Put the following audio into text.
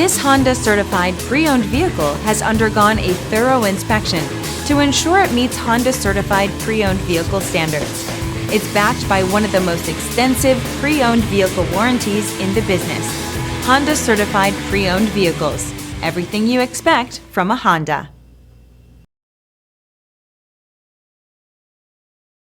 This Honda certified pre-owned vehicle has undergone a thorough inspection to ensure it meets Honda certified pre-owned vehicle standards. It's backed by one of the most extensive pre-owned vehicle warranties in the business. Honda certified pre-owned vehicles. Everything you expect from a Honda.